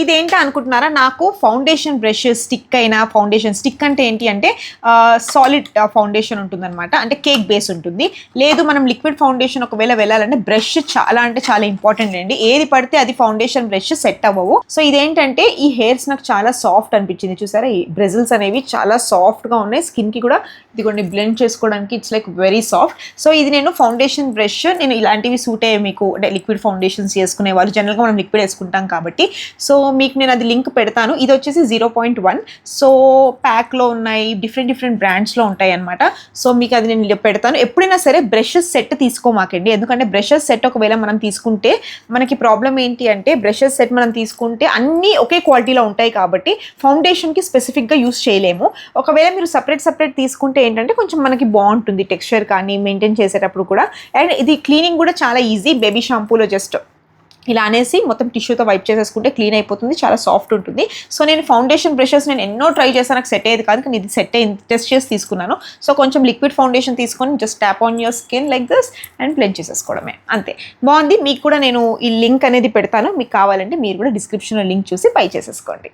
ఇదేంటి అనుకుంటున్నారా, నాకు ఫౌండేషన్ బ్రష్ స్టిక్ అయినా, ఫౌండేషన్ స్టిక్ అంటే ఏంటి అంటే సాలిడ్ ఫౌండేషన్ ఉంటుందన్నమాట, అంటే కేక్ బేస్ ఉంటుంది. లేదు మనం లిక్విడ్ ఫౌండేషన్ ఒకవేళ వెళ్ళాలంటే బ్రష్ చాలా అంటే చాలా ఇంపార్టెంట్ అండి. ఏది పడితే అది ఫౌండేషన్ బ్రష్ సెట్ అవ్వవు. సో ఇదేంటంటే ఈ హెయిర్స్ నాకు చాలా సాఫ్ట్ అనిపించింది. చూసారా, ఈ బ్రెజిల్స్ అనేవి చాలా సాఫ్ట్గా ఉన్నాయి. స్కిన్కి కూడా ఇదిగోండి బ్లెండ్ చేసుకోవడానికి it's like very soft. So ఇది నేను ఫౌండేషన్ బ్రష్, నేను ఇలాంటివి సూట్ అయ్యే మీకు అంటే లిక్విడ్ ఫౌండేషన్స్ చేసుకునే వాళ్ళు, జనరల్గా మనం లిక్విడ్ వేసుకుంటాం కాబట్టి. సో మీకు నేను అది లింక్ పెడతాను. ఇది వచ్చేసి 0.1. సో ప్యాక్లో ఉన్నాయి, డిఫరెంట్ బ్రాండ్స్లో ఉంటాయి అనమాట. సో మీకు అది నేను పెడతాను. ఎప్పుడైనా సరే బ్రషెస్ సెట్ తీసుకోమాకండి, ఎందుకంటే బ్రషెస్ సెట్ ఒకవేళ మనం తీసుకుంటే మనకి ప్రాబ్లం ఏంటి అంటే, బ్రషెస్ సెట్ మనం తీసుకుంటే అన్నీ ఒకే క్వాలిటీలో ఉంటాయి కాబట్టి ఫౌండేషన్కి స్పెసిఫిక్గా యూస్ చేయలేము. ఒకవేళ మీరు సపరేట్ తీసుకుంటే ఏంటంటే కొంచెం మనకి బాగుంటుంది టెక్స్చర్ కానీ మెయింటైన్ చేసేటప్పుడు కూడా. అండ్ ఇది క్లీనింగ్ కూడా చాలా ఈజీ. బేబీ షాంపూలో జస్ట్ ఇలా అనేసి మొత్తం టిష్యూతో వైప్ చేసేసుకుంటే క్లీన్ అయిపోతుంది, చాలా సాఫ్ట్ ఉంటుంది. సో నేను ఫౌండేషన్ బ్రషెస్ నేను ఎన్నో ట్రై చేశాను, నాకు సెట్ అయ్యేది కాదు, కానీ ఇది సెట్ అయ్యింది, టెస్ట్ చేసి తీసుకున్నాను. సో కొంచెం లిక్విడ్ ఫౌండేషన్ తీసుకొని just tap on your skin like this and blend చేసేసుకోవడమే, అంతే. బాగుంది. మీకు కూడా నేను ఈ లింక్ అనేది పెడతాను, మీకు కావాలంటే మీరు కూడా డిస్క్రిప్షన్లో లింక్ చూసి బై చేసేసుకోండి.